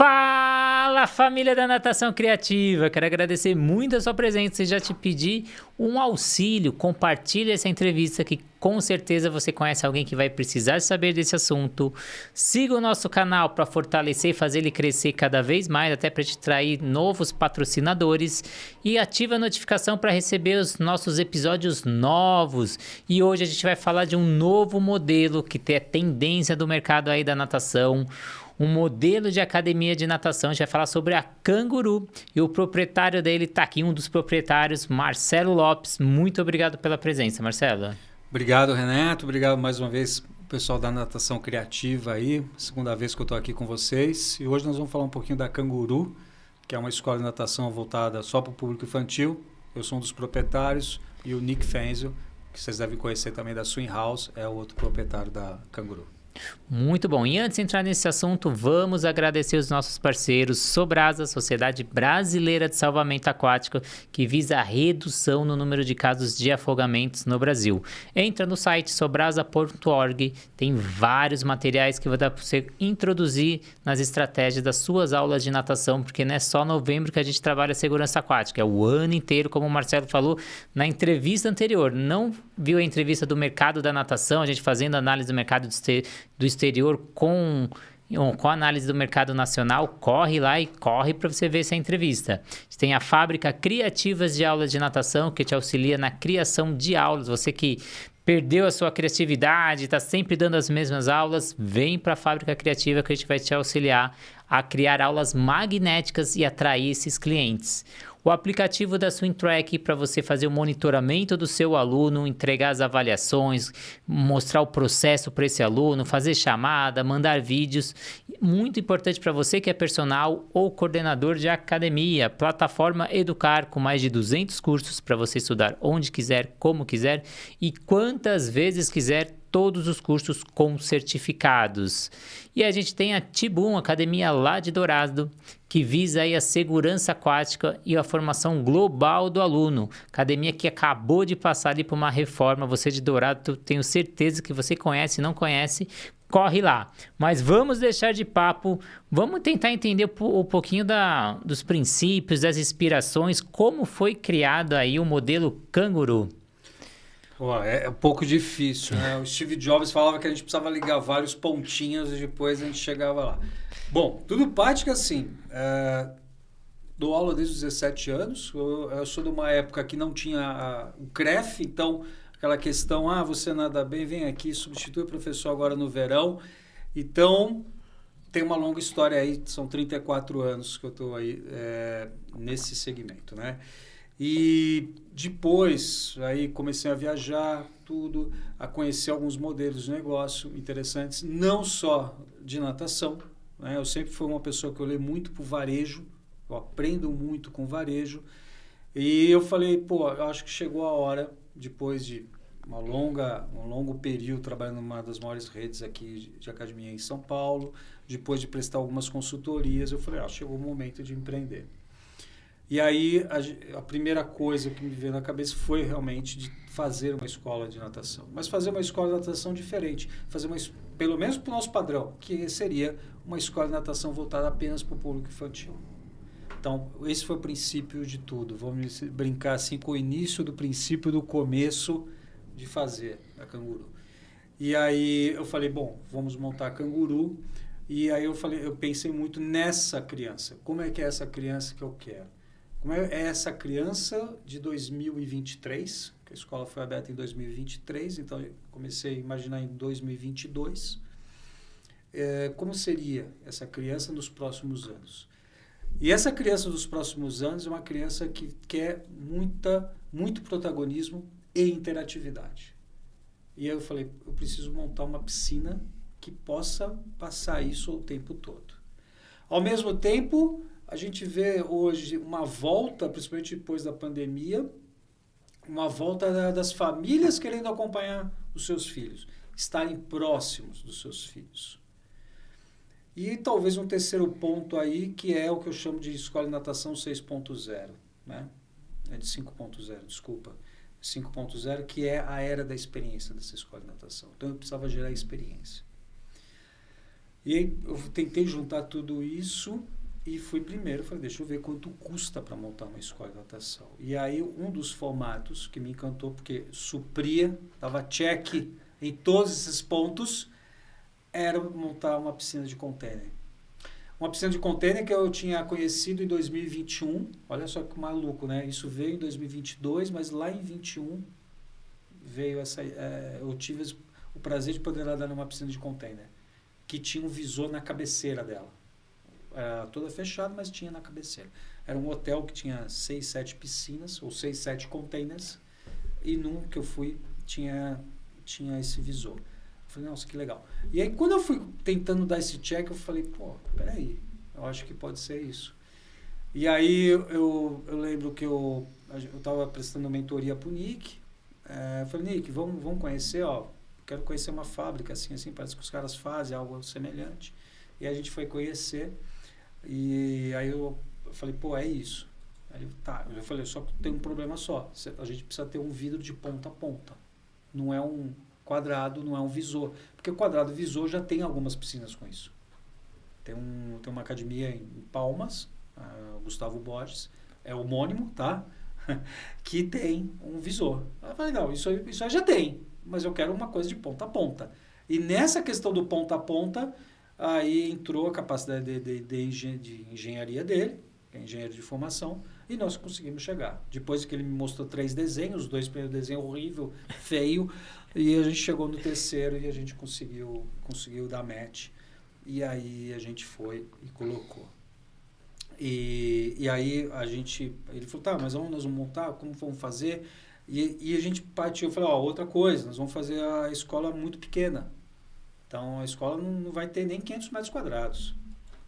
Fala, família da Natação Criativa! Quero agradecer muito a sua presença e já te pedir um auxílio. Compartilhe essa entrevista que com certeza você conhece alguém que vai precisar saber desse assunto. Siga o nosso canal para fortalecer e fazer ele crescer cada vez mais, até para te trair novos patrocinadores. E ative a notificação para receber os nossos episódios novos. E hoje a gente vai falar de um novo modelo que é tendência do mercado aí da natação. Um modelo de academia de natação. A gente vai falar sobre a Canguru e o proprietário dele está aqui, um dos proprietários, Marcelo Lopes. Muito obrigado pela presença, Marcelo. Obrigado, Renato. Obrigado mais uma vez, pessoal da Natação Criativa aí. Segunda vez que eu estou aqui com vocês. E hoje nós vamos falar um pouquinho da Canguru, que é uma escola de natação voltada só para o público infantil. Eu sou um dos proprietários e o Nick Fenzio, que vocês devem conhecer também da Swim House, é o outro proprietário da Canguru. Muito bom. E antes de entrar nesse assunto, vamos agradecer os nossos parceiros Sobrasa, Sociedade Brasileira de Salvamento Aquático, que visa a redução no número de casos de afogamentos no Brasil. Entra no site sobrasa.org, tem vários materiais que vai dar para você introduzir nas estratégias das suas aulas de natação, porque não é só novembro que a gente trabalha a segurança aquática, é o ano inteiro, como o Marcelo falou na entrevista anterior. Não viu a entrevista do mercado da natação, a gente fazendo análise do mercado do exterior com a análise do mercado nacional, corre lá e corre para você ver essa entrevista. Tem a Fábrica Criativas de Aulas de Natação, que te auxilia na criação de aulas. Você que perdeu a sua criatividade, está sempre dando as mesmas aulas, vem para a Fábrica Criativa que a gente vai te auxiliar a criar aulas magnéticas e atrair esses clientes. O aplicativo da SwimTrack para você fazer o monitoramento do seu aluno, entregar as avaliações, mostrar o processo para esse aluno, fazer chamada, mandar vídeos. Muito importante para você que é personal ou coordenador de academia. Plataforma Educar com mais de 200 cursos para você estudar onde quiser, como quiser e quantas vezes quiser. Todos os cursos com certificados. E a gente tem a Tibum, academia lá de Dourado, que visa aí a segurança aquática e a formação global do aluno. Academia que acabou de passar ali por uma reforma. Você de Dourado, tenho certeza que você conhece, não conhece, corre lá. Mas vamos deixar de papo, vamos tentar entender um pouquinho dos princípios, das inspirações, como foi criado aí o modelo Canguru. É um pouco difícil, né? O Steve Jobs falava que a gente precisava ligar vários pontinhos e depois a gente chegava lá. Bom, tudo parte que assim, dou aula desde os 17 anos, eu sou de uma época que não tinha o CREF, então aquela questão, você nada bem, vem aqui, substitui o professor agora no verão. Então, tem uma longa história aí, são 34 anos que eu estou aí nesse segmento, né? E depois, aí comecei a viajar, tudo, a conhecer alguns modelos de negócio interessantes, não só de natação, né? Eu sempre fui uma pessoa que eu leio muito para o varejo, eu aprendo muito com varejo, e eu falei, eu acho que chegou a hora, depois de um longo período trabalhando numa das maiores redes aqui de academia em São Paulo, depois de prestar algumas consultorias, eu falei, chegou o momento de empreender. E aí, a primeira coisa que me veio na cabeça foi realmente de fazer uma escola de natação. Mas fazer uma escola de natação diferente. Pelo menos para o nosso padrão, que seria uma escola de natação voltada apenas para o público infantil. Então, esse foi o princípio de tudo. Vamos brincar assim com o início do princípio do começo de fazer a Canguru. E aí eu falei, vamos montar a Canguru. E aí eu pensei muito nessa criança. Como é que é essa criança que eu quero? Como é essa criança de 2023, que a escola foi aberta em 2023, então eu comecei a imaginar em 2022, como seria essa criança nos próximos anos. E essa criança dos próximos anos é uma criança que quer muito protagonismo e interatividade. E aí eu falei, eu preciso montar uma piscina que possa passar isso o tempo todo. Ao mesmo tempo, a gente vê hoje uma volta, principalmente depois da pandemia, uma volta das famílias querendo acompanhar os seus filhos, estarem próximos dos seus filhos. E talvez um terceiro ponto aí, que é o que eu chamo de escola de natação 6.0, né? De 5.0, desculpa. 5.0, que é a era da experiência dessa escola de natação. Então eu precisava gerar experiência. E aí eu tentei juntar tudo isso e fui primeiro, falei, deixa eu ver quanto custa para montar uma escola de natação. E aí um dos formatos que me encantou, porque supria, dava check em todos esses pontos, era montar uma piscina de container. Uma piscina de container que eu tinha conhecido em 2021, olha só que maluco, né? Isso veio em 2022, mas lá em 21 veio eu tive o prazer de poder nadar numa piscina de container, que tinha um visor na cabeceira dela. Era toda fechada, mas tinha na cabeceira. Era um hotel que tinha 6, 7 piscinas, ou 6, 7 containers, e num que eu fui tinha esse visor. Eu falei, nossa, que legal. E aí, quando eu fui tentando dar esse check, eu falei, pô, peraí, eu acho que pode ser isso. E aí, eu lembro que eu estava prestando mentoria para o Nick. Eu falei, Nick, vamos conhecer, ó, quero conhecer uma fábrica, assim, parece que os caras fazem algo semelhante. E a gente foi conhecer, e aí eu falei, pô, é isso. Aí tá, eu falei, só que tem um problema só, a gente precisa ter um vidro de ponta a ponta. Não é um quadrado, não é um visor. Porque o quadrado visor já tem algumas piscinas com isso. Tem uma academia em Palmas, Gustavo Borges, é homônimo, tá? Que tem um visor. Eu falei, não, isso aí já tem, mas eu quero uma coisa de ponta a ponta. E nessa questão do ponta a ponta, aí entrou a capacidade de engenharia dele, que é engenheiro de formação, e nós conseguimos chegar. Depois que ele me mostrou 3 desenhos, os 2 primeiros desenhos horrível, feio, e a gente chegou no terceiro e a gente conseguiu dar match. E aí a gente foi e colocou. E aí ele falou, tá, mas onde nós vamos montar? Como vamos fazer? E a gente partiu, eu falei, ó, outra coisa, nós vamos fazer a escola muito pequena. Então a escola não vai ter nem 500 metros quadrados,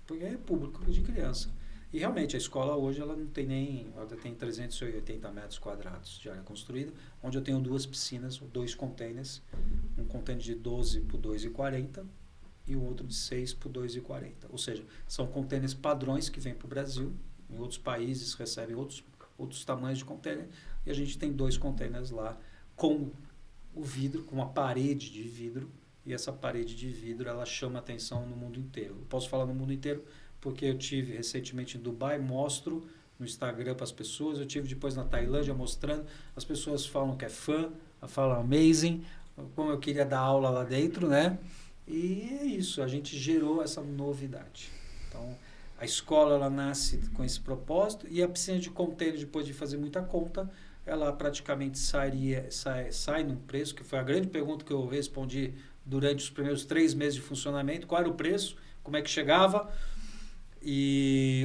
porque é público de criança. E realmente a escola hoje ela não tem ela tem 380 metros quadrados de área construída, onde eu tenho 2 piscinas, 2 containers, um container de 12 por 2,40 e o outro de 6 por 2,40. Ou seja, são containers padrões que vêm para o Brasil, em outros países recebem outros tamanhos de container, e a gente tem 2 containers lá com o vidro, com uma parede de vidro, e essa parede de vidro ela chama atenção no mundo inteiro. Eu posso falar no mundo inteiro porque eu tive recentemente em Dubai, mostro no Instagram para as pessoas, eu tive depois na Tailândia mostrando, as pessoas falam que é fã, falam amazing, como eu queria dar aula lá dentro, né? E é isso, a gente gerou essa novidade. Então, a escola ela nasce com esse propósito e a piscina de container, depois de fazer muita conta, ela praticamente sai num preço, que foi a grande pergunta que eu respondi durante os primeiros 3 meses de funcionamento, qual era o preço, como é que chegava, e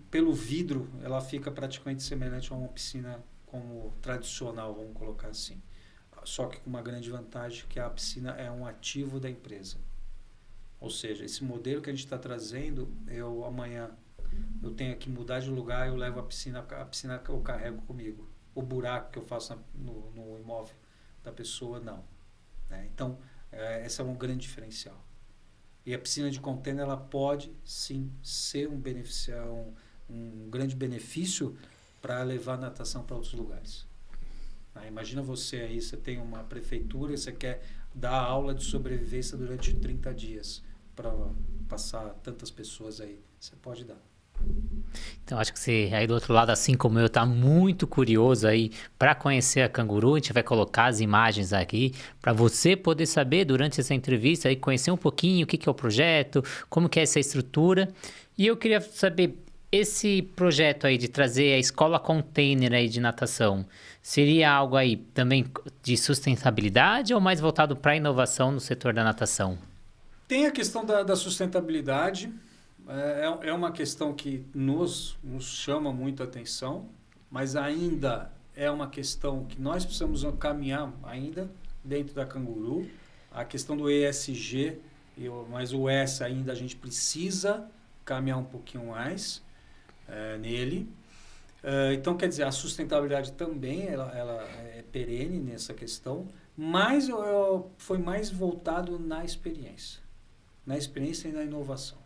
pelo vidro ela fica praticamente semelhante a uma piscina como tradicional, vamos colocar assim. Só que com uma grande vantagem, que a piscina é um ativo da empresa. Ou seja, esse modelo que a gente está trazendo, amanhã eu tenho que mudar de lugar, eu levo a piscina eu carrego comigo. O buraco que eu faço no imóvel da pessoa, não. Né? Então, esse é um grande diferencial. E a piscina de container, ela pode, sim, ser um grande benefício para levar a natação para outros lugares. Imagina você aí, você tem uma prefeitura e você quer dar aula de sobrevivência durante 30 dias para passar tantas pessoas aí. Você pode dar. Então, acho que você aí do outro lado, assim como eu, tá muito curioso aí para conhecer a Canguru. A gente vai colocar as imagens aqui para você poder saber durante essa entrevista e conhecer um pouquinho o que é o projeto, como que é essa estrutura. E eu queria saber, esse projeto aí de trazer a escola container aí de natação, seria algo aí também de sustentabilidade ou mais voltado para a inovação no setor da natação? Tem a questão da sustentabilidade. É uma questão que nos chama muito a atenção, mas ainda é uma questão que nós precisamos caminhar ainda dentro da Canguru. A questão do ESG, mas o S ainda a gente precisa caminhar um pouquinho mais nele. Então, quer dizer, a sustentabilidade também ela é perene nessa questão, mas foi mais voltado na experiência e na inovação.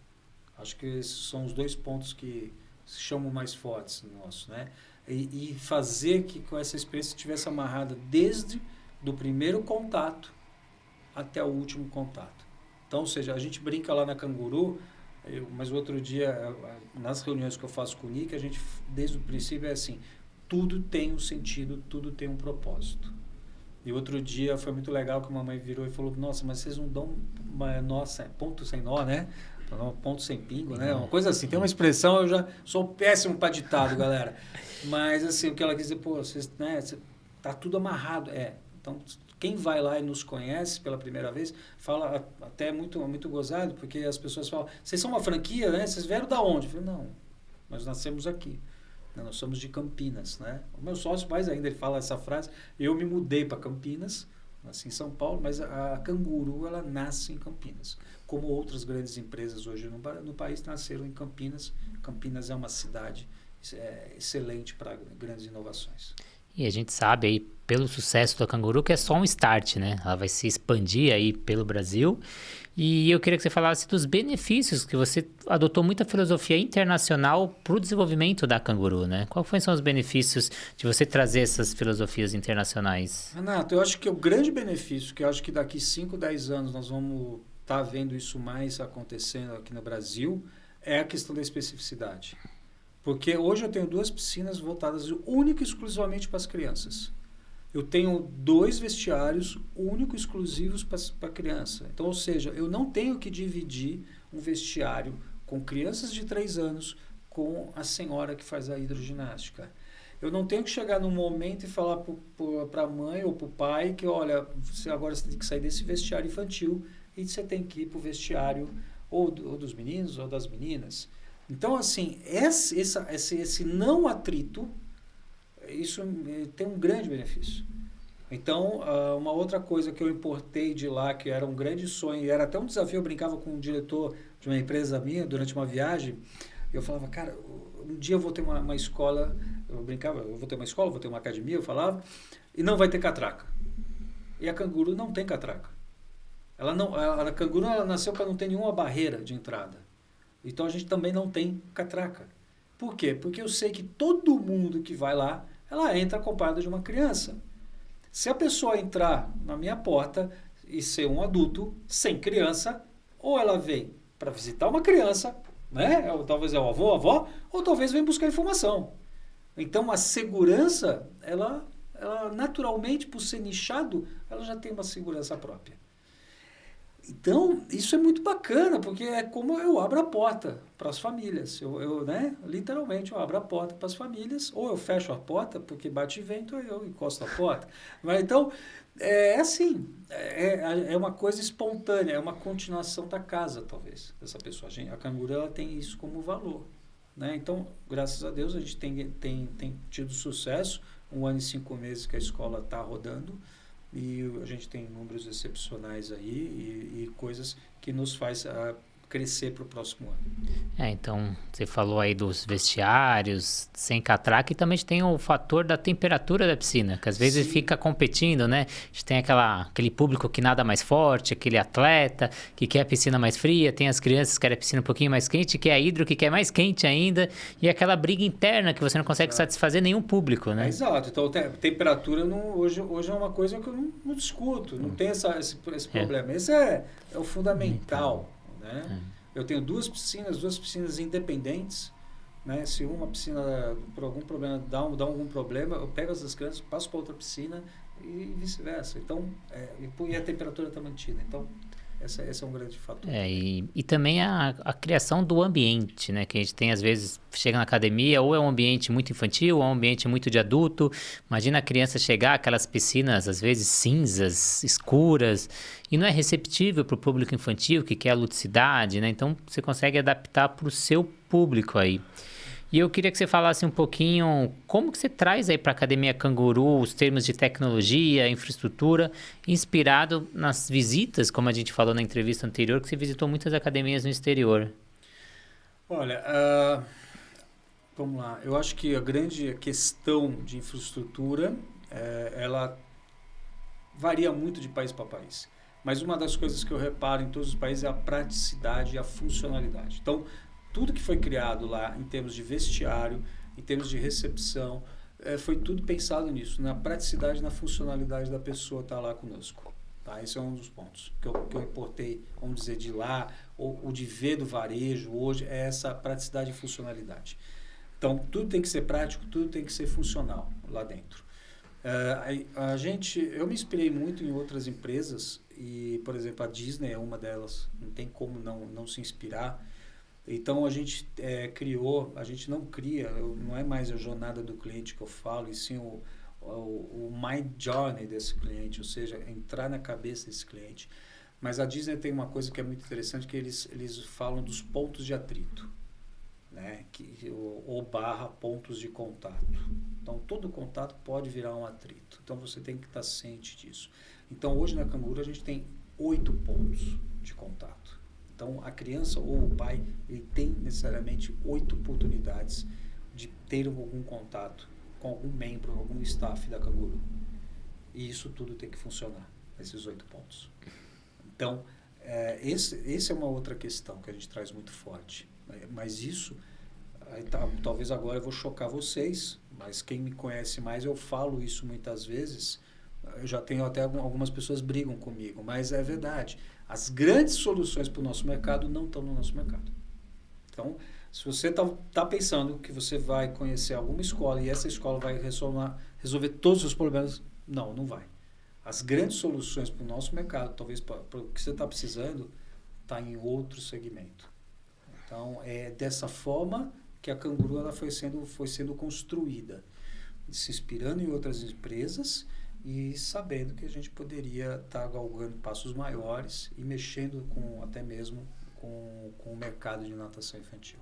Acho que esses são os 2 pontos que se chamam mais fortes no nosso, né? E fazer que com essa experiência estivesse amarrada desde do primeiro contato até o último contato. Então, ou seja, a gente brinca lá na Canguru, mas o outro dia, nas reuniões que eu faço com o Nick, a gente, desde o princípio, é assim, tudo tem um sentido, tudo tem um propósito. E outro dia foi muito legal que a mamãe virou e falou, nossa, mas vocês não dão ponto sem nó, né? Ponto sem pingo, né? Uma coisa assim, tem uma expressão, eu já sou péssimo para ditado, galera. Mas assim, o que ela quis dizer, pô, vocês, né, tá tudo amarrado. Então, quem vai lá e nos conhece pela primeira vez, fala até muito, muito gozado, porque as pessoas falam, vocês são uma franquia, né? Vocês vieram da onde? Eu falei, não, nós nascemos aqui. Nós somos de Campinas, né? O meu sócio mais ainda, ele fala essa frase, eu me mudei para Campinas, nasci em São Paulo, mas a Canguru, ela nasce em Campinas. Como outras grandes empresas hoje no país nasceram em Campinas. Campinas é uma cidade excelente para grandes inovações. E a gente sabe aí, pelo sucesso da Canguru, que é só um start, né? Ela vai se expandir aí pelo Brasil. E eu queria que você falasse dos benefícios, que você adotou muita filosofia internacional para o desenvolvimento da Canguru, né? Quais são os benefícios de você trazer essas filosofias internacionais? Renato, eu acho que o grande benefício, que eu acho que daqui 5, 10 anos nós vamos estar vendo isso mais acontecendo aqui no Brasil, é a questão da especificidade. Porque hoje eu tenho 2 piscinas voltadas única e exclusivamente para as crianças. Eu tenho 2 vestiários únicos, exclusivos para criança. Então, ou seja, eu não tenho que dividir um vestiário com crianças de 3 anos com a senhora que faz a hidroginástica. Eu não tenho que chegar num momento e falar para a mãe ou para o pai que, olha, agora você tem que sair desse vestiário infantil e você tem que ir para o vestiário ou dos meninos ou das meninas. Então, assim, esse não atrito, isso tem um grande benefício. Então, uma outra coisa que eu importei de lá, que era um grande sonho, e era até um desafio, eu brincava com um diretor de uma empresa minha durante uma viagem, eu falava, cara, um dia eu vou ter uma escola, eu brincava, eu vou ter uma escola, vou ter uma academia, eu falava, e não vai ter catraca. E a Canguru não tem catraca. A Canguru ela nasceu para não ter nenhuma barreira de entrada. Então a gente também não tem catraca. Por quê? Porque eu sei que todo mundo que vai lá, ela entra acompanhada de uma criança. Se a pessoa entrar na minha porta e ser um adulto sem criança, ou ela vem para visitar uma criança, né? Ou talvez é o avô, a avó, ou talvez vem buscar informação. Então a segurança, ela naturalmente, por ser nichado, ela já tem uma segurança própria. Então, isso é muito bacana, porque é como eu abro a porta para as famílias. Né? Literalmente, eu abro a porta para as famílias, ou eu fecho a porta, porque bate vento, eu encosto a porta. Mas, então, é assim, é uma coisa espontânea, é uma continuação da casa, talvez, dessa pessoa. A Canguru, ela tem isso como valor. Né? Então, graças a Deus, a gente tem tido sucesso. 1 ano e 5 meses que a escola está rodando. E a gente tem números excepcionais aí e coisas que nos faz crescer para o próximo ano. Então, você falou aí dos vestiários, sem catraca, e também tem o fator da temperatura da piscina, que às vezes fica competindo, né? A gente tem aquele público que nada mais forte, aquele atleta que quer a piscina mais fria, tem as crianças que querem a piscina um pouquinho mais quente, que é a hidro que quer mais quente ainda, e aquela briga interna que você não consegue satisfazer nenhum público, né? Exato. Então, temperatura hoje é uma coisa que eu não discuto, não tem esse problema. Esse é o fundamental. Né? Eu tenho 2 piscinas independentes. Né? Se uma piscina, por algum problema, dá algum problema, eu pego essas crianças, passo para outra piscina e vice-versa. Então, e a temperatura está mantida. Então, esse é um grande fator. E também a criação do ambiente, né? Que a gente tem, às vezes, chega na academia, ou é um ambiente muito infantil, ou é um ambiente muito de adulto. Imagina a criança chegar, aquelas piscinas, às vezes, cinzas, escuras, e não é receptível para o público infantil, que quer a ludicidade, né? Então, você consegue adaptar para o seu público aí. E eu queria que você falasse um pouquinho como que você traz aí para a Academia Canguru os termos de tecnologia, infraestrutura, inspirado nas visitas, como a gente falou na entrevista anterior, que você visitou muitas academias no exterior. Olha, vamos lá. Eu acho que a grande questão de infraestrutura, ela varia muito de país para país. Mas uma das coisas que eu reparo em todos os países é a praticidade e a funcionalidade. Então, tudo que foi criado lá em termos de vestiário, em termos de recepção, foi tudo pensado nisso, na praticidade, na funcionalidade da pessoa estar lá conosco. Tá? Esse é um dos pontos que eu importei, vamos dizer, de lá, ou de ver do varejo hoje, é essa praticidade e funcionalidade. Então, tudo tem que ser prático, tudo tem que ser funcional lá dentro. Eu me inspirei muito em outras empresas, e, por exemplo, a Disney é uma delas, não tem como não se inspirar. Então, a gente criou, a gente não cria, não é mais a jornada do cliente que eu falo, e sim o mind journey desse cliente, ou seja, entrar na cabeça desse cliente. Mas a Disney tem uma coisa que é muito interessante, que eles falam dos pontos de atrito, né? Ou barra pontos de contato. Então, todo contato pode virar um atrito. Então, você tem que estar ciente disso. Então, hoje na Canguru, a gente tem 8 pontos de contato. Então, a criança ou o pai, ele tem necessariamente 8 oportunidades de ter algum contato com algum membro, algum staff da Canguru. E isso tudo tem que funcionar, esses 8 pontos. Então, esse é uma outra questão que a gente traz muito forte. Mas isso, talvez agora eu vou chocar vocês, mas quem me conhece mais, eu falo isso muitas vezes. Eu já tenho até algumas pessoas brigam comigo, mas é verdade. As grandes soluções para o nosso mercado não estão no nosso mercado. Então, se você está pensando que você vai conhecer alguma escola e essa escola vai resolver todos os problemas, não vai. As grandes soluções para o nosso mercado, talvez para o que você está precisando, está em outro segmento. Então, é dessa forma que a Canguru ela foi sendo construída, se inspirando em outras empresas e sabendo que a gente poderia estar galgando passos maiores e mexendo até mesmo com o mercado de natação infantil.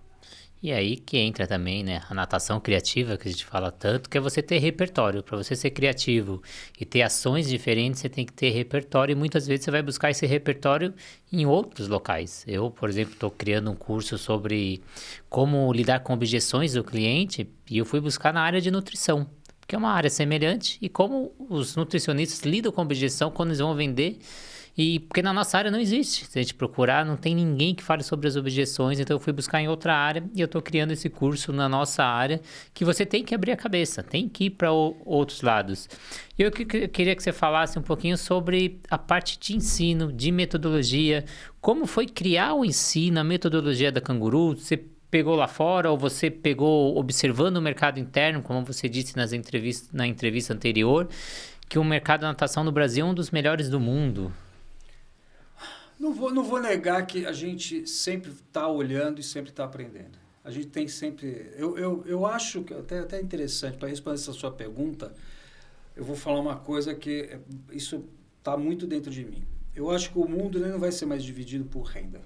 E aí que entra também, né, a natação criativa, que a gente fala tanto, que é você ter repertório. Para você ser criativo e ter ações diferentes, você tem que ter repertório e muitas vezes você vai buscar esse repertório em outros locais. Eu, por exemplo, estou criando um curso sobre como lidar com objeções do cliente e eu fui buscar na área de nutrição, porque é uma área semelhante e como os nutricionistas lidam com objeção quando eles vão vender. E porque na nossa área não existe. Se a gente procurar, não tem ninguém que fale sobre as objeções. Então eu fui buscar em outra área e eu estou criando esse curso na nossa área que você tem que abrir a cabeça, tem que ir para outros lados. E eu queria que você falasse um pouquinho sobre a parte de ensino, de metodologia. Como foi criar o ensino, a metodologia da Canguru? Você pegou lá fora ou você pegou observando o mercado interno, como você disse na entrevista anterior, que o mercado de natação no Brasil é um dos melhores do mundo? Não vou negar que a gente sempre está olhando e sempre está aprendendo. A gente tem sempre... Eu acho que até interessante, para responder essa sua pergunta, eu vou falar uma coisa que isso está muito dentro de mim. Eu acho que o mundo não vai ser mais dividido por renda.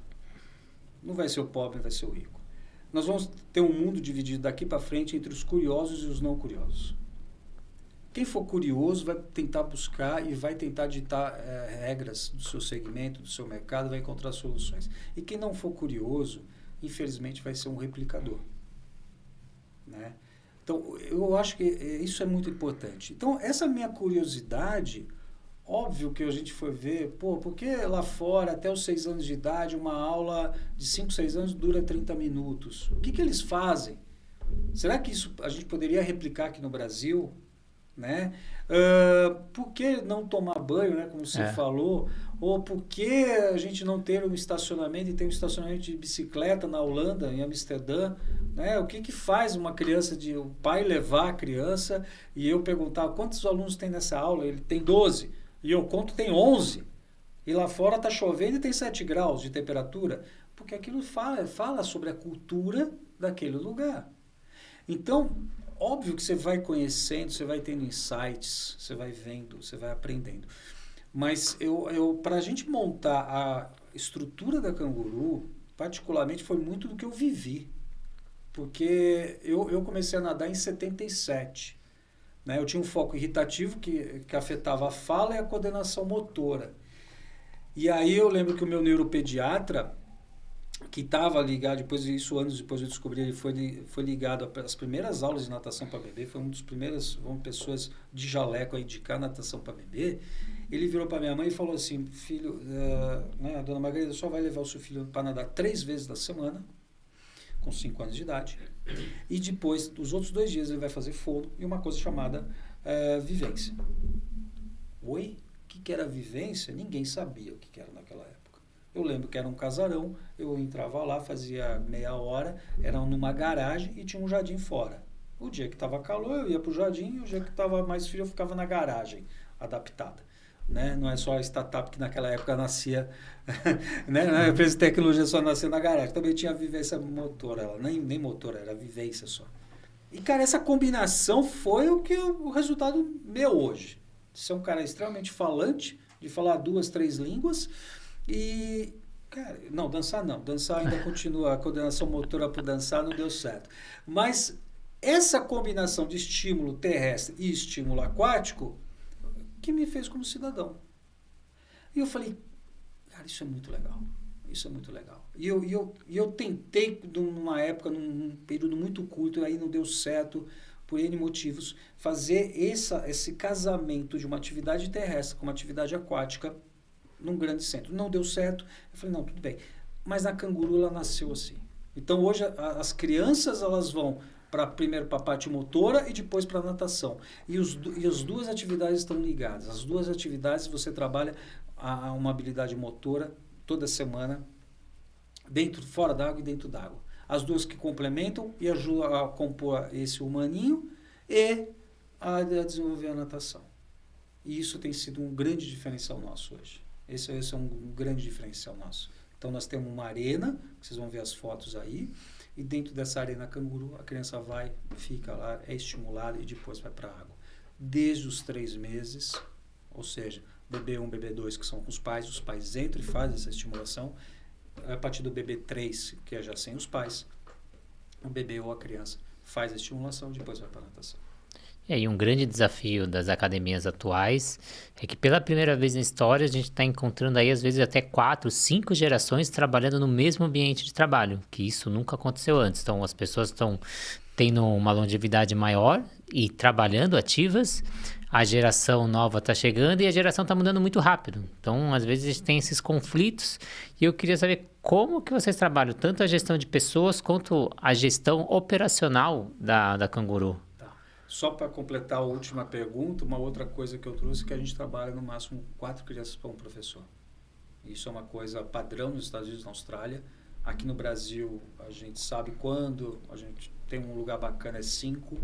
Não vai ser o pobre, vai ser o rico. Nós vamos ter um mundo dividido daqui para frente entre os curiosos e os não curiosos. Quem for curioso vai tentar buscar e vai tentar ditar regras do seu segmento, do seu mercado, vai encontrar soluções. E quem não for curioso, infelizmente, vai ser um replicador. Né? Então, eu acho que isso é muito importante. Então, essa minha curiosidade, óbvio que a gente foi ver, por que lá fora, até os 6 anos de idade, uma aula de 5, 6 anos dura 30 minutos? O que eles fazem? Será que isso a gente poderia replicar aqui no Brasil? Né? Por que não tomar banho, né, como você falou? Ou por que a gente não ter um estacionamento e ter um estacionamento de bicicleta na Holanda, em Amsterdã? Né? O que faz uma criança, o pai levar a criança e eu perguntar quantos alunos tem nessa aula? Ele tem 12 e eu conto tem 11 e lá fora está chovendo e tem 7 graus de temperatura, porque aquilo fala sobre a cultura daquele lugar. Então, óbvio que você vai conhecendo, você vai tendo insights, você vai vendo, você vai aprendendo. Mas para a gente montar a estrutura da Canguru, particularmente, foi muito do que eu vivi. Porque eu comecei a nadar em 77. Né? Eu tinha um foco irritativo que afetava a fala e a coordenação motora. E aí eu lembro que o meu neuropediatra, que estava ligado, anos depois eu descobri, ele foi ligado às primeiras aulas de natação para bebê, foi uma das primeiras pessoas de jaleco a indicar natação para bebê. Ele virou para minha mãe e falou assim: filho, a dona Margarida só vai levar o seu filho para nadar 3 vezes na semana, com 5 anos de idade, e depois, os outros 2 dias, ele vai fazer fono e uma coisa chamada vivência. Oi? O que era vivência, ninguém sabia o que era naquela época. Eu lembro que era um casarão, eu entrava lá, fazia meia hora, era numa garagem e tinha um jardim fora. O dia que estava calor, eu ia para o jardim, o dia que estava mais frio, eu ficava na garagem, adaptada. Né? Não é só a startup que naquela época nascia, né? A empresa de tecnologia só nascia na garagem, também tinha vivência motora, ela nem motor, era vivência só. E, cara, essa combinação foi o resultado meu hoje. Ser um cara extremamente falante, de falar 2, 3 línguas e... Cara, não, dançar não. Dançar ainda continua, a coordenação motora para dançar não deu certo. Mas essa combinação de estímulo terrestre e estímulo aquático que me fez como cidadão. E eu falei, cara, isso é muito legal. Isso é muito legal. E eu tentei, numa época, num período muito curto, aí não deu certo, por N motivos, fazer esse casamento de uma atividade terrestre com uma atividade aquática num grande centro. Não deu certo. Eu falei, não, tudo bem. Mas na Canguru ela nasceu assim. Então hoje as crianças elas vão primeiro para a parte motora e depois para a natação. E as duas atividades estão ligadas. As duas atividades você trabalha uma habilidade motora toda semana, fora d'água e dentro d'água. As duas que complementam e ajudam a compor esse humaninho e a desenvolver a natação. E isso tem sido um grande diferencial nosso hoje. Esse é um grande diferencial nosso. Então nós temos uma arena, que vocês vão ver as fotos aí, e dentro dessa arena Canguru, a criança vai, fica lá, é estimulada e depois vai para a água. Desde os 3 meses, ou seja, bebê 1, bebê 2, que são com os pais entram e fazem essa estimulação. A partir do bebê 3, que é já sem os pais, o bebê ou a criança faz a estimulação e depois vai para a natação. E aí um grande desafio das academias atuais é que pela primeira vez na história a gente está encontrando aí às vezes até 4, 5 gerações trabalhando no mesmo ambiente de trabalho, que isso nunca aconteceu antes. Então as pessoas estão tendo uma longevidade maior e trabalhando ativas, a geração nova está chegando e a geração está mudando muito rápido. Então às vezes a gente tem esses conflitos e eu queria saber como que vocês trabalham tanto a gestão de pessoas quanto a gestão operacional da Canguru. Só para completar a última pergunta, uma outra coisa que eu trouxe é que a gente trabalha no máximo 4 crianças para um professor. Isso é uma coisa padrão nos Estados Unidos e na Austrália. Aqui no Brasil, a gente sabe quando a gente tem um lugar bacana, é 5.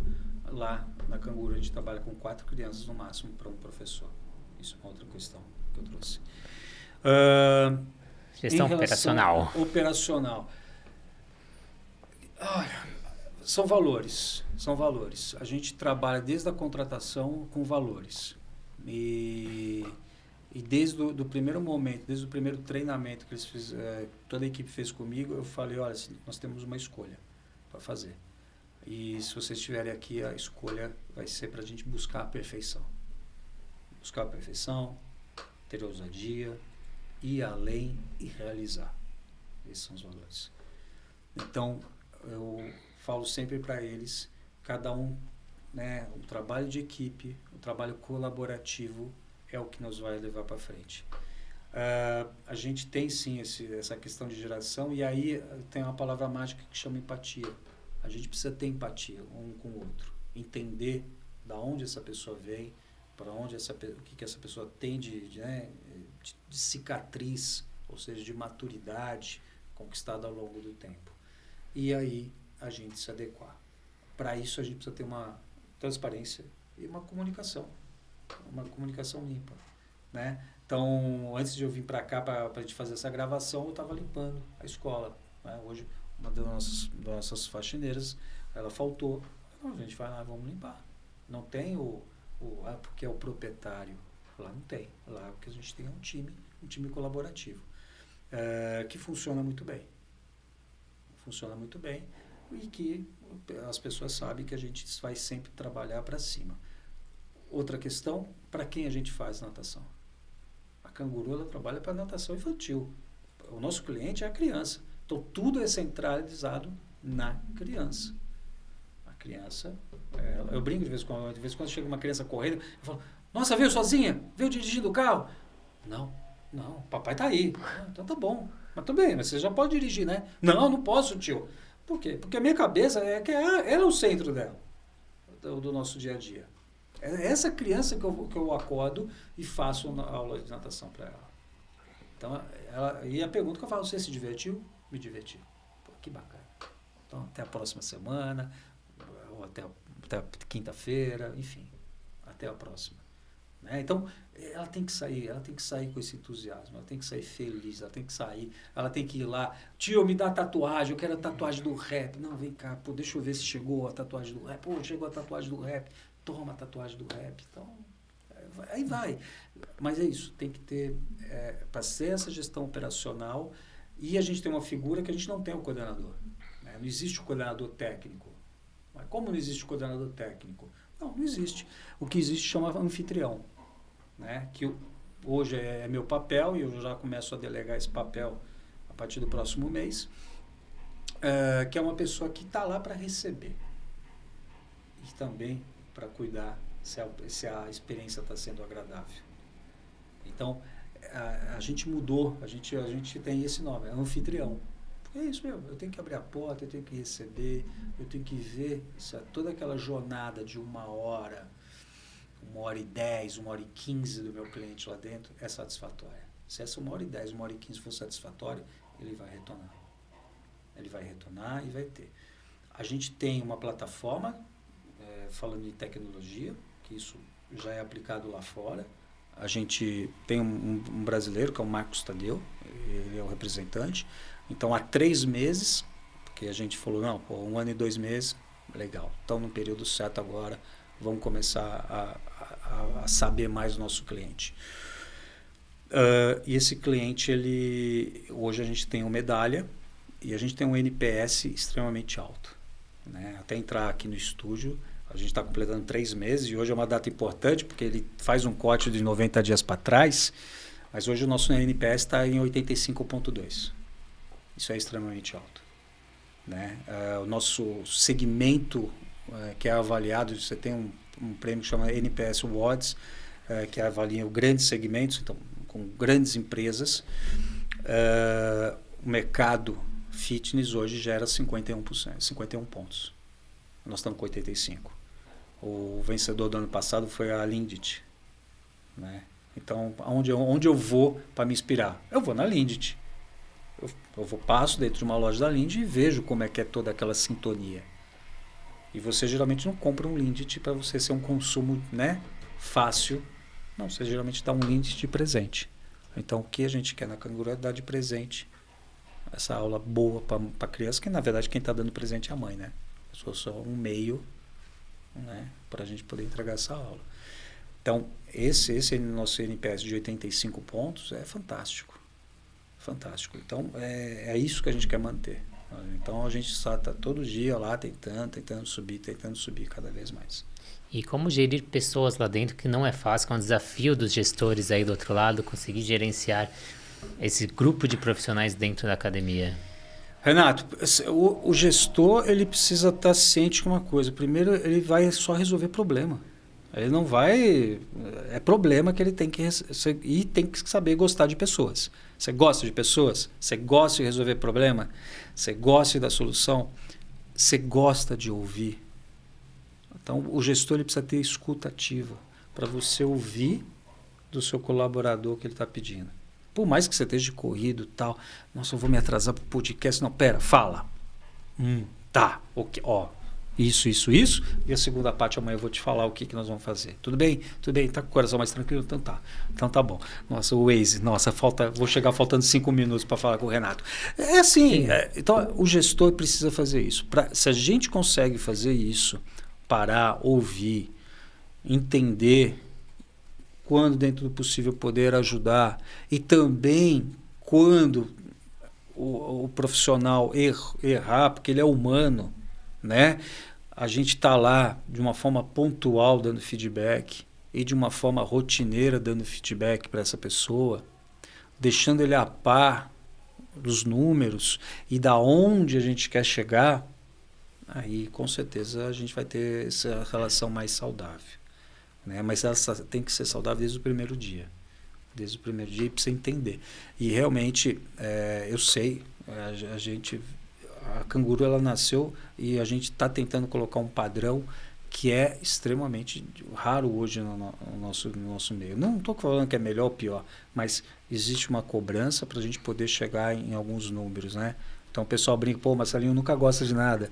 Lá na Canguru, a gente trabalha com 4 crianças no máximo para um professor. Isso é uma outra questão que eu trouxe. Gestão operacional. Operacional. São valores. A gente trabalha desde a contratação com valores. E desde o primeiro momento, desde o primeiro treinamento que eles toda a equipe fez comigo, eu falei, olha, nós temos uma escolha para fazer. E se vocês estiverem aqui, a escolha vai ser para a gente buscar a perfeição. Buscar a perfeição, ter ousadia, ir além e realizar. Esses são os valores. Então, eu falo sempre para eles, cada um, né, o trabalho de equipe, o trabalho colaborativo é o que nos vai levar para frente. A gente tem sim essa questão de geração e aí tem uma palavra mágica que chama empatia. A gente precisa ter empatia um com o outro, entender da onde essa pessoa vem, para onde o que essa pessoa tem de cicatriz, ou seja, de maturidade conquistada ao longo do tempo. E aí a gente se adequar. Para isso a gente precisa ter uma transparência e uma comunicação limpa, né? Então, antes de eu vir para cá para a gente fazer essa gravação, eu estava limpando a escola, né? Hoje, uma das nossas faxineiras, ela faltou. Não, a gente vai lá, vamos limpar. Não tem porque é o proprietário. Lá não tem. Lá o que a gente tem é um time colaborativo, que funciona muito bem. E que as pessoas sabem que a gente vai sempre trabalhar para cima. Outra questão, para quem a gente faz natação? A Canguru ela trabalha para natação infantil. O nosso cliente é a criança. Então, tudo é centralizado na criança. A criança, eu brinco de vez em quando chega uma criança correndo, eu falo, nossa, veio sozinha? Veio dirigindo o carro? Não, papai tá aí. Então tá bom. Mas tudo bem, mas você já pode dirigir, né? Não posso, tio. Por quê? Porque a minha cabeça é que ela é o centro dela, do nosso dia a dia. É essa criança que eu acordo e faço uma aula de natação para ela. Então, e a pergunta que eu faço, você se divertiu? Me diverti. Pô, que bacana. Então, até a próxima semana, ou até quinta-feira, enfim, até a próxima. Né? Então, ela tem que sair com esse entusiasmo, ela tem que sair feliz, ela tem que ir lá, tio, me dá tatuagem, eu quero a tatuagem do rap. Não, vem cá, pô, deixa eu ver se chegou a tatuagem do rap. Pô, chegou a tatuagem do rap, toma a tatuagem do rap. Então, aí vai. Mas é isso, tem que ter, para ser essa gestão operacional, e a gente tem uma figura que a gente não tem o coordenador. Né? Não existe o coordenador técnico. Mas como não existe o coordenador técnico? Não existe. O que existe chama anfitrião. Né? Que hoje é meu papel, e eu já começo a delegar esse papel a partir do próximo mês, que é uma pessoa que está lá para receber e também para cuidar se a experiência está sendo agradável. Então, a gente mudou, a gente tem esse nome, é anfitrião. É isso mesmo, eu tenho que abrir a porta, eu tenho que receber, eu tenho que ver toda aquela jornada de 1h10, 1h10, 1h15 do meu cliente lá dentro é satisfatória. Se essa 1h10, 1h15 for satisfatória, ele vai retornar. Ele vai retornar e vai ter. A gente tem uma plataforma, falando de tecnologia, que isso já é aplicado lá fora. A gente tem um brasileiro, que é o Marcos Tadeu, ele é o representante. Então, há 3 meses, porque a gente falou, não, pô, 1 ano e 2 meses, legal. Então, no período certo agora, vamos começar a saber mais do nosso cliente. E esse cliente, hoje a gente tem uma medalha e a gente tem um NPS extremamente alto. Né? Até entrar aqui no estúdio, a gente está completando 3 meses e hoje é uma data importante porque ele faz um corte de 90 dias para trás, mas hoje o nosso NPS está em 85,2. Isso é extremamente alto. Né? O nosso segmento que é avaliado, você tem um prêmio que chama NPS Awards, que avalia grandes segmentos, então, com grandes empresas. O mercado fitness hoje gera 51 pontos. Nós estamos com 85. O vencedor do ano passado foi a Lindt. Né? Então, onde eu vou para me inspirar? Eu vou na Lindt. Eu passo dentro de uma loja da Lindt e vejo como é que é toda aquela sintonia. E você geralmente não compra um Lindt para você ser um consumo, né, fácil. Não, você geralmente dá um Lindt de presente. Então, o que a gente quer na Canguru é dar de presente essa aula boa para a criança, que na verdade quem está dando presente é a mãe, né? Eu sou só um meio, né, para a gente poder entregar essa aula. Então, esse nosso NPS de 85 pontos é fantástico. Fantástico. Então, é isso que a gente quer manter. Então, a gente está todo dia lá tentando subir cada vez mais. E como gerir pessoas lá dentro, que não é fácil, que é um desafio dos gestores aí do outro lado, conseguir gerenciar esse grupo de profissionais dentro da academia? Renato, o gestor ele precisa estar ciente de uma coisa. Primeiro, ele vai só resolver problema. Ele não vai... É problema que ele tem que... E tem que saber gostar de pessoas. Você gosta de pessoas? Você gosta de resolver problema? Você gosta da solução? Você gosta de ouvir? Então, o gestor ele precisa ter escuta ativa para você ouvir do seu colaborador o que ele está pedindo. Por mais que você esteja corrido e tal, nossa, eu vou me atrasar para o podcast. Não, pera, fala. Tá, ok, ó. Isso. E a segunda parte amanhã eu vou te falar o que nós vamos fazer. Tudo bem? Tudo bem? Tá com o coração mais tranquilo? Então tá. Então tá bom. Nossa, o Waze, vou chegar faltando 5 minutos para falar com o Renato. É assim. Então, o gestor precisa fazer isso. Se a gente consegue fazer isso, parar, ouvir, entender quando dentro do possível poder ajudar e também quando o profissional errar, porque ele é humano, né? A gente está lá de uma forma pontual dando feedback e de uma forma rotineira dando feedback para essa pessoa, deixando ele a par dos números e da onde a gente quer chegar, aí com certeza a gente vai ter essa relação mais saudável. Né? Mas ela tem que ser saudável desde o primeiro dia. Desde o primeiro dia, para você entender. E realmente, eu sei, a Canguru ela nasceu e a gente está tentando colocar um padrão que é extremamente raro hoje no nosso meio. Não estou falando que é melhor ou pior, mas existe uma cobrança para a gente poder chegar em alguns números, né? Então o pessoal brinca, pô, Marcelinho nunca gosta de nada.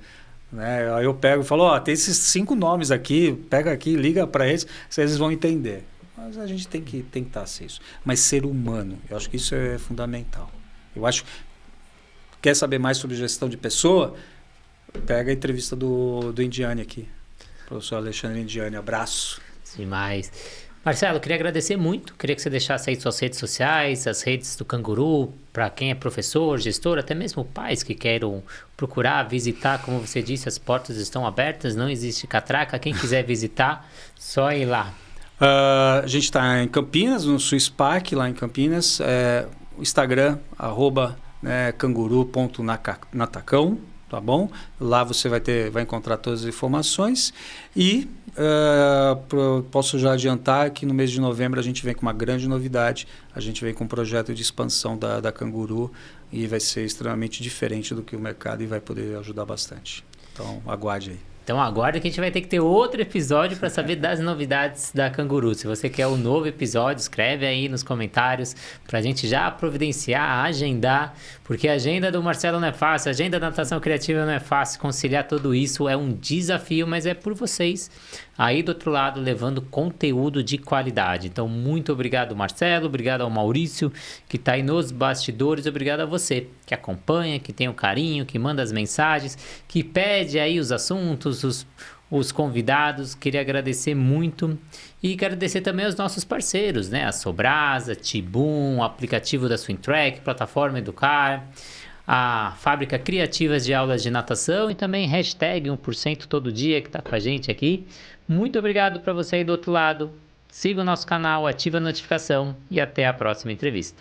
Né? Aí eu pego e falo, ó, tem esses 5 nomes aqui, pega aqui, liga para eles, vocês vão entender. Mas a gente tem que tentar ser isso. Mas ser humano, eu acho que isso é fundamental. Eu acho, quer saber mais sobre gestão de pessoa? Pega a entrevista do Indiani aqui. Professor Alexandre Indiani, abraço. Demais. Marcelo, queria agradecer muito. Queria que você deixasse aí suas redes sociais, as redes do Canguru, para quem é professor, gestor, até mesmo pais que queiram procurar, visitar. Como você disse, as portas estão abertas, não existe catraca. Quem quiser visitar, só ir lá. A gente está em Campinas, no Swiss Park, lá em Campinas. O Instagram, @canguru.natacão. Tá bom? Lá você vai encontrar todas as informações e posso já adiantar que no mês de novembro a gente vem com uma grande novidade. A gente vem com um projeto de expansão da Canguru e vai ser extremamente diferente do que o mercado e vai poder ajudar bastante. Então, aguarde aí. Então aguarda que a gente vai ter que ter outro episódio para saber das novidades da Canguru. Se você quer um novo episódio, escreve aí nos comentários para a gente já providenciar, agendar, porque a agenda do Marcelo não é fácil, a agenda da natação criativa não é fácil, conciliar tudo isso é um desafio, mas é por vocês aí do outro lado levando conteúdo de qualidade. Então muito obrigado, Marcelo, obrigado ao Maurício que está aí nos bastidores, obrigado a você que acompanha, que tem o carinho, que manda as mensagens, que pede aí os assuntos, os convidados. Queria agradecer muito e agradecer também aos nossos parceiros, né? A Sobrasa, Tibum, o aplicativo da Swimtrack, plataforma Educar, a Fábrica Criativas de Aulas de Natação e também hashtag 1% todo dia que está com a gente aqui. Muito obrigado para você aí do outro lado. Siga o nosso canal, ative a notificação e até a próxima entrevista.